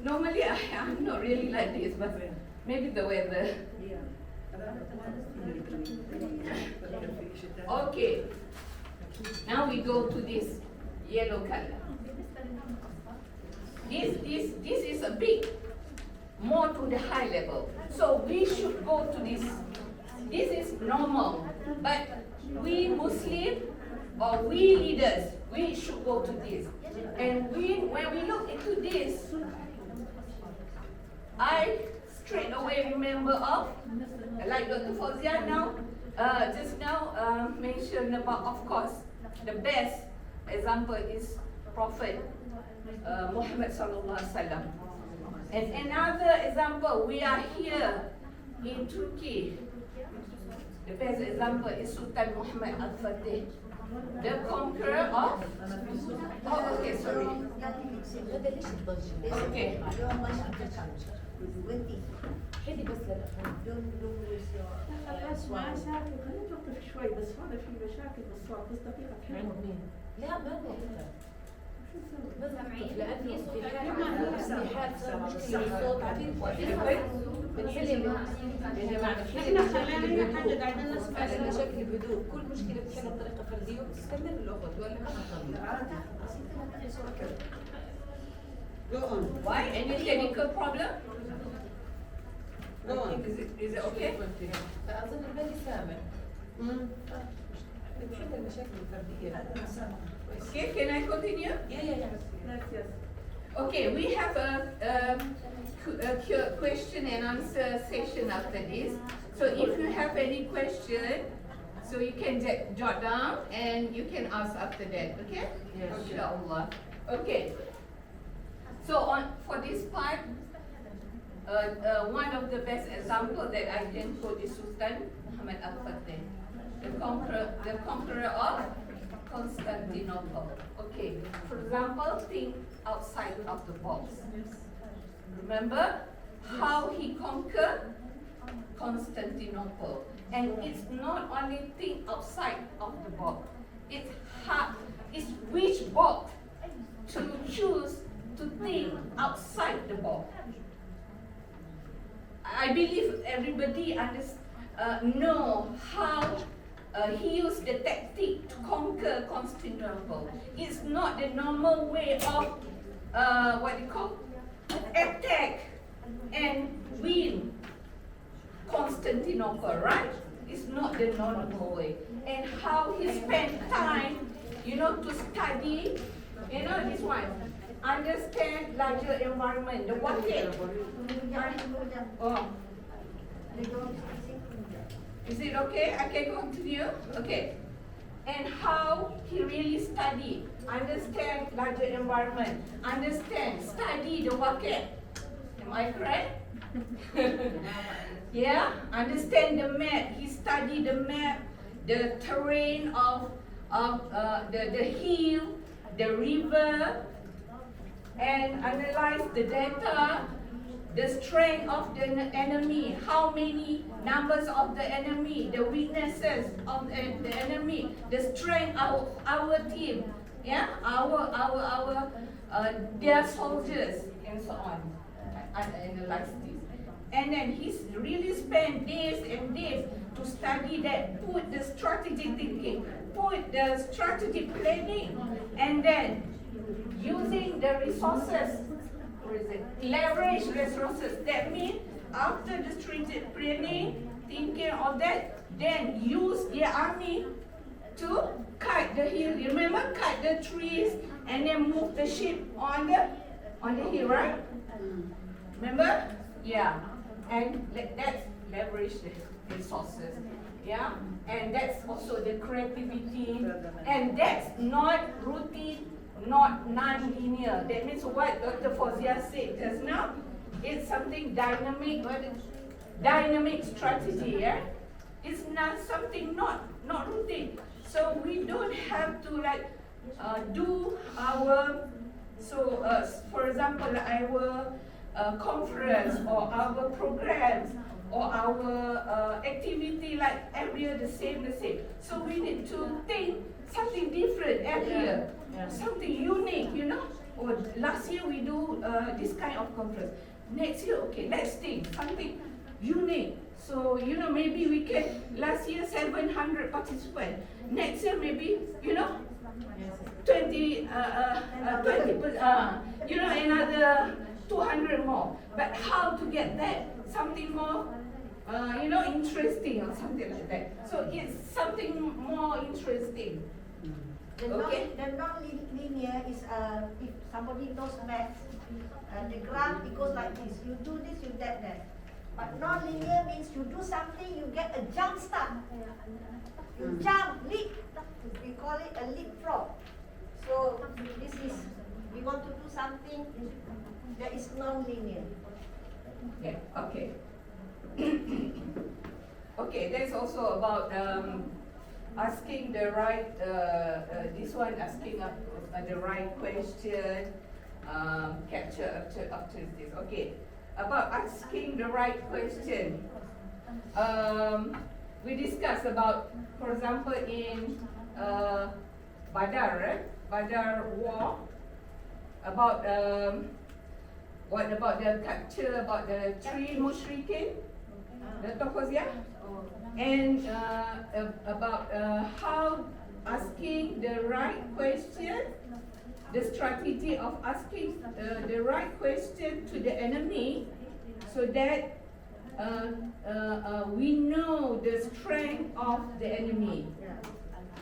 Normally I'm not really like this, but maybe the weather. Okay, now we go to this yellow color. This is a bit more to the high level. So we should go to this. This is normal, but we Muslim or we leaders, we should go to this. And when we look into this, I straight away remember of, like Dr. Fauzia now, just now mentioned about, of course, the best example is Prophet Muhammad sallallahu alaihi wasallam. And another example, we are here in Turkey. The best example is Sultan Muhammad Al-Fatih, the conqueror of. Oh, okay, sorry. Okay. هدي بس ما شاكل خلينا نوقف شوي بس هذا في مشاكل بالصوت بس دقيقة كمان. لا ما نوقفها. لأنه في حال صار مشكلة بالصوت بنحل احنا خلينا حاجة قاعدين نسمع على مشاكل بهدوء، كل مشكلة بتحلها بطريقة فردية وبتستمر الأخوة ولا ما حنطلع. Go on. Why? Any technical problem? Go on. Is it okay? فأظن الباقي سامع. بتحل المشاكل الفردية. Okay, can I continue? Yes. Okay, we have a question and answer session after this. So if you have any question, so you can jot down and you can ask after that, okay? Yes. Inshallah. Okay. So for this part, one of the best examples that I can quote is Sultan Muhammad Al-Fatih, the conqueror of Constantinople. Okay, for example, think outside of the box. Remember how he conquered Constantinople. And it's not only think outside of the box, it's which box to choose to think outside the box. I believe everybody know how he used the tactic to conquer Constantinople. It's not the normal way of attack and win Constantinople, right? It's not the normal way. And how he spent time, to study, this one. Understand larger environment, the water. Oh. Is it okay? I can continue? Okay. And how he really study, understand larger environment, study the water. Am I correct? Yeah? Understand the map. He studied the map, the terrain of the hill, the river, and analyze the data, the strength of the enemy, how many numbers of the enemy, the weaknesses of the enemy, the strength of our team, yeah, their soldiers, and so on. I analyze this. And then he's really spent days and days to study that, put the strategic thinking, put the strategic planning, and then using the resources, leverage resources. That means after the strategic planning, thinking of that, then use the army to cut the hill. You remember, cut the trees and then move the ship on the hill, right? Remember? Yeah. And that's leverage the resources. Yeah. And that's also the creativity. And that's not routine, not non-linear. That means what Dr. Fauzia said just now, it's something dynamic, dynamic strategy, yeah? It's not something not routine. So we don't have to do our, for example, our conference or our programs or our activity like every year the same. So we need to think something different every year, something unique, or last year we do this kind of conference. Next year, okay, let's think something unique. So, you know, maybe we can, last year 700 participants. Next year maybe, you know, 20, you know, another 200 more. But how to get that? Something more, you know, interesting or something like that. So it's something more interesting. Okay. The non-linear is if somebody knows maths, the graph it goes like this. You do this, you that. But non-linear means you do something, you get a jump start. You jump, leap. We call it a leapfrog. So this is, we want to do something that is non-linear. Yeah. Okay. Okay. There's also about asking the right. This one asking the right question. Capture after this. Okay. About asking the right question. We discussed about, for example, in Badar, right? Badar war. About what about the capture about the three mushrikin, the Tokozia, and about how asking the right question, the strategy of asking the right question to the enemy, so that we know the strength of the enemy.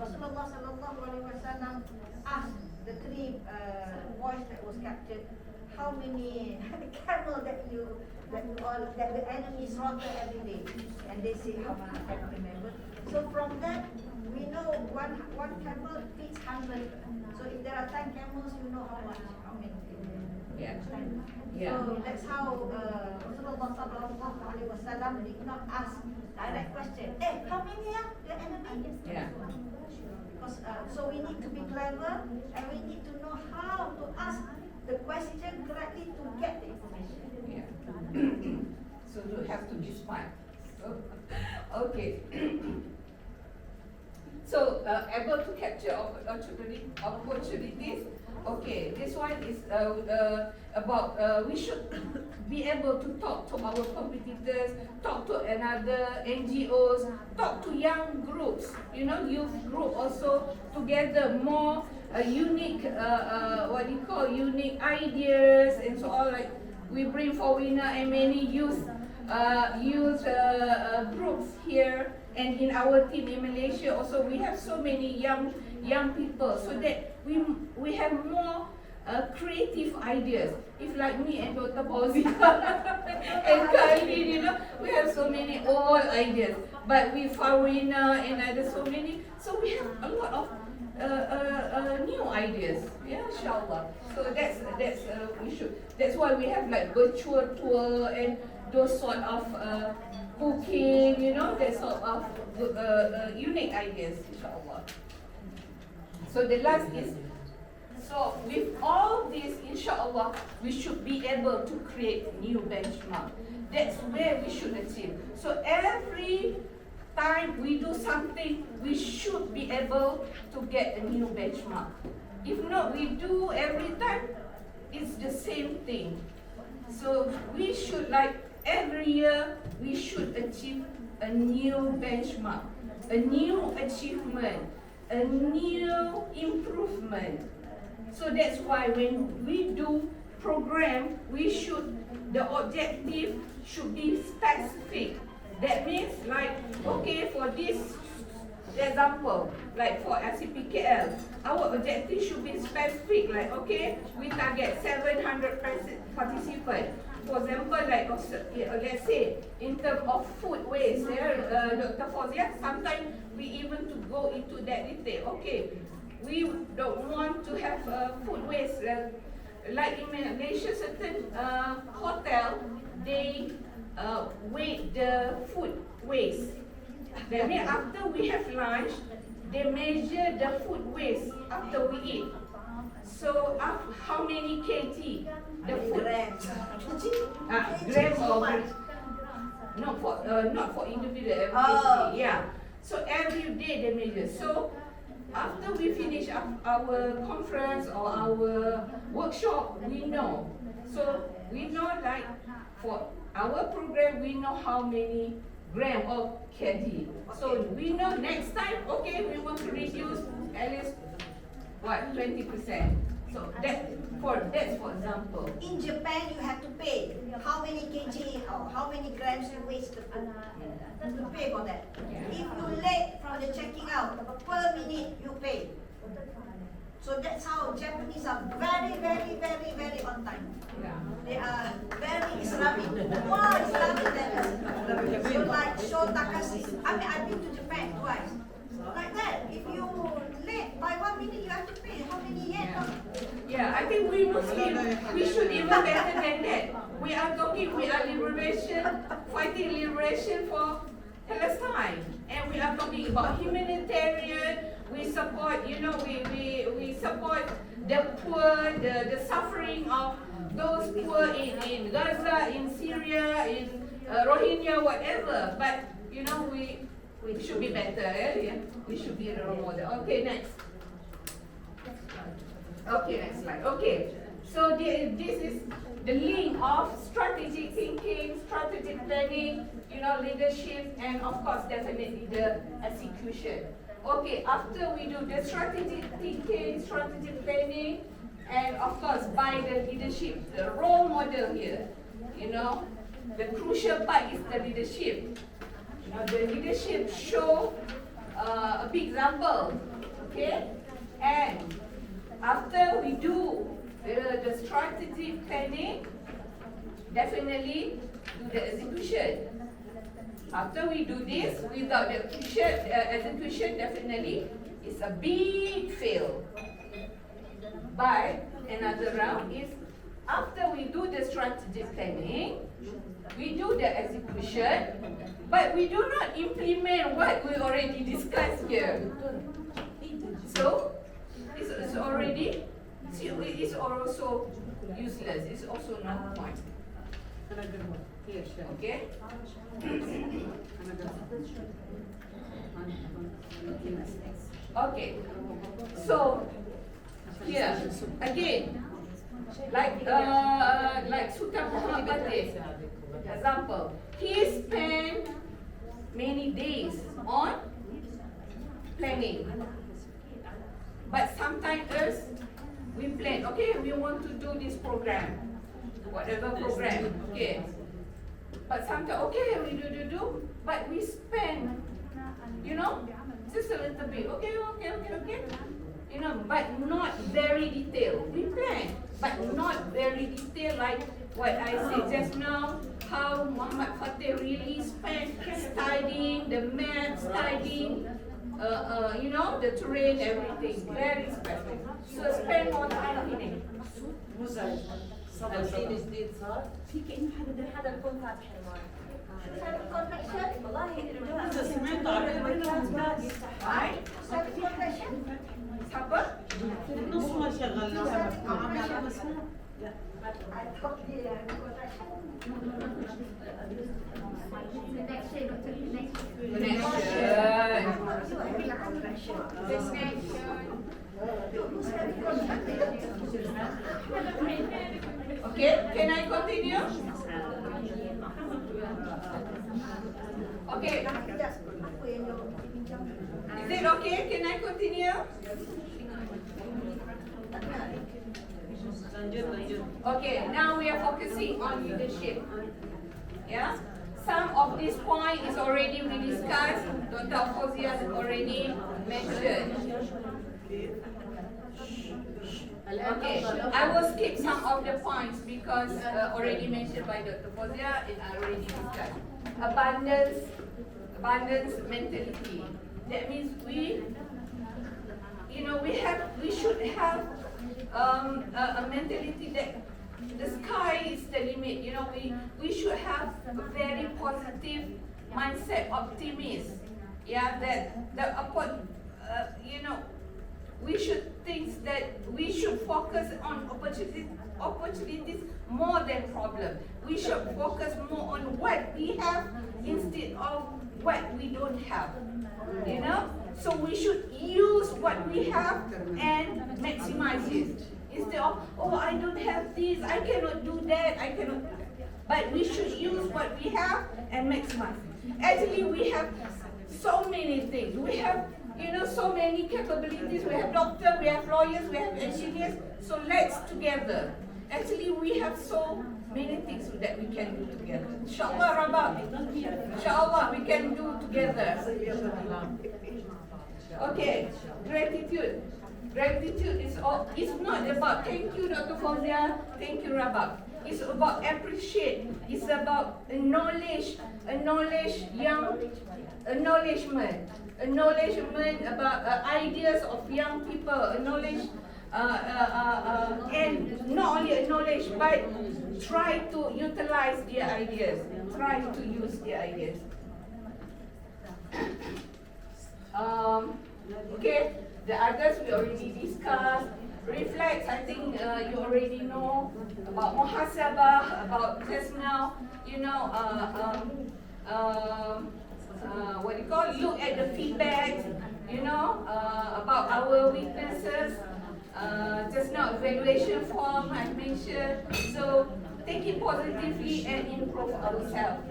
Rasulullah sallallahu alaihi wasallam asked the three boys that was captured, how many camel that the enemy slaughter every day, and they say how much, I don't remember. So from that we know one camel feeds 100. So if there are 10 camels, you know how many. Yeah. Yeah. So that's how Rasulullah sallallahu alaihi wasallam did not ask direct question. Hey, how many are the enemy? Yeah. Because so we need to be clever, and we need to know how to ask the question correctly to get the information. Yeah. So you have to be smart. So, okay. So able to capture opportunities. Okay, this one is about we should be able to talk to our competitors, talk to another NGOs, talk to young groups, you know, youth group also, together more unique, what you call unique ideas and so on. Like we bring Farwina and many youth groups here, and in our team in Malaysia also we have so many young people, so that we have more creative ideas. If like me and Dr. Fauzi and Khalid, you know, we have so many old ideas, but with Farwina and other so many, so we have a lot of new ideas. Yeah, inshallah. So that's we should. That's why we have like virtual tour and those sort of cooking, you know, that sort of unique ideas, inshallah. So the last is, so with all this, inshallah, we should be able to create new benchmark. That's where we should achieve. So every time we do something, we should be able to get a new benchmark. If not, we do every time, it's the same thing. So we should, like every year, we should achieve a new benchmark, a new achievement, a new improvement. So that's why when we do program, the objective should be specific. That means like, okay, for this example, like for LCPKL, our objective should be specific. Like, okay, we target 700 participants. For example, like let's say in terms of food waste, Dr. Fauzia, sometimes we even to go into that detail. Okay, we don't want to have food waste. Like in Malaysia, certain hotel, they weigh the food waste. That means after we have lunch, they measure the food waste after we eat. So how many kg the food? Grams or not for individual, every kg. Yeah. So every day they measure. So after we finish our conference or our workshop, we know. So we know, like for our program, we know how many gram of candy. So we know next time, okay, we want to reduce at least what, 20%. So that's for example. In Japan, you have to pay how many kg or how many grams you waste the food. You pay for that. If you late from the checking out, per minute you pay. So that's how Japanese are very, very, very, very on time. Yeah. They are very Islamic. More Islamic than us. So like Sho Takashi. I mean, I've been to Japan twice. Like that. If you late by 1 minute, you have to pay how many yen? Yeah, I think we Muslims, we should even better than that. We are fighting liberation for Palestine. And we are talking about humanitarian. We support, we support the poor, the suffering of those poor in Gaza, in Syria, in Rohingya, whatever. But, we should be better, yeah? We should be a role model. Okay, next. Okay, next slide. Okay, so this is the link of strategic thinking, strategic planning, leadership, and of course, definitely the execution. Okay, after we do the strategic thinking, strategic planning, and of course, by the leadership, the role model here, the crucial part is the leadership. The leadership show a big example, okay? And after we do the strategic planning, definitely do the execution. After we do this, without the execution, definitely it's a big fail. But another round is after we do the strategic planning, we do the execution, but we do not implement what we already discussed here. So it's already, it's also useless. It's also no point. Okay? Okay. So here again, like Sultan Muhammad Fatih, example, he spent many days on planning. But sometimes us, we plan, okay, we want to do this program, whatever program, okay. But sometimes, okay, we do, but we spend, just a little bit, okay, but not very detailed. We plan, but not very detailed like what I said just now, how Muhammad Fatih really spent studying the map, studying, the terrain, everything, very special. So spend more time in it. في كأنه حدا يكون فاتح الماي. والله Sabar? نص ما شغلناها. Okay, can I continue? Okay. Is it okay? Can I continue? Okay, now we are focusing on leadership. Yeah? Some of this point is already we discussed. Dr. Fauzia has already mentioned. Okay, I will skip some of the points because already mentioned by Dr. Fauzia and I already discussed. Abundance mentality. That means we should have a mentality that the sky is the limit. We should have a very positive mindset, optimist. Yeah, we should think that we should focus on opportunities more than problem. We should focus more on what we have instead of what we don't have. You know? So we should use what we have and maximize it. Instead of, oh, I don't have this, I cannot do that, I cannot. But we should use what we have and maximize it. Actually, we have so many things. We have, so many capabilities. We have doctors, we have lawyers, we have engineers. So let's together. Actually, we have so many things that we can do together. Inshallah, Rabab. Inshallah, we can do together. Okay, gratitude. Gratitude is all. It's not about thank you, Dr. Fauzia, thank you, Rabab. It's about appreciate. It's about acknowledgement about ideas of young people. Acknowledge and not only acknowledge, but try to utilize their ideas. Try to use their ideas. Okay, the others we already discussed. Reflex, I think you already know about muhasabah, about just now, what do you call it? Look at the feedback, about our weaknesses. Just now, evaluation form I mentioned. So take it positively and improve ourselves.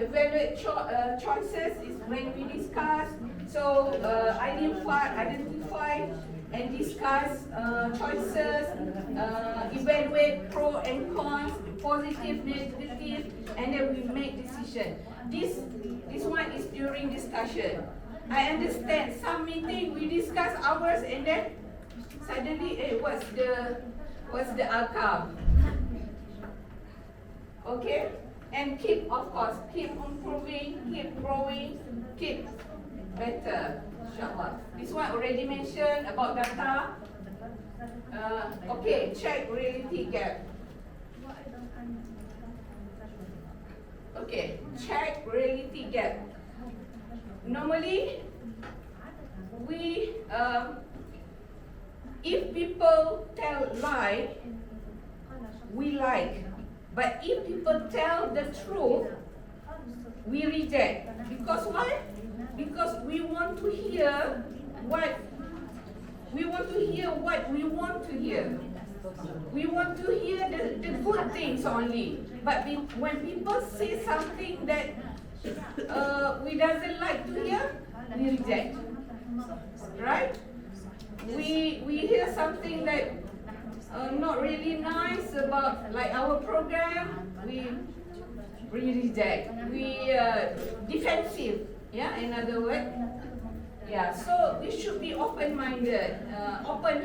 Evaluate choices is when we discuss. So identify and discuss choices. Evaluate pro and cons, positive, negative, and then we make decision. This one is during discussion. I understand some meeting we discuss hours and then suddenly what's the outcome? Okay. And keep improving, keep growing, keep better, inshallah. This one already mentioned about data. Okay, check reality gap. Okay, check reality gap. Normally, if people tell lie, we like. But if people tell the truth, we reject. Because why? Because we want to hear what we want to hear. We want to hear the good things only. But when people say something that we doesn't like to hear, we reject. Right? We hear something that not really nice about like our program, we reject. We defensive, in other words. Yeah, so we should be open-minded, open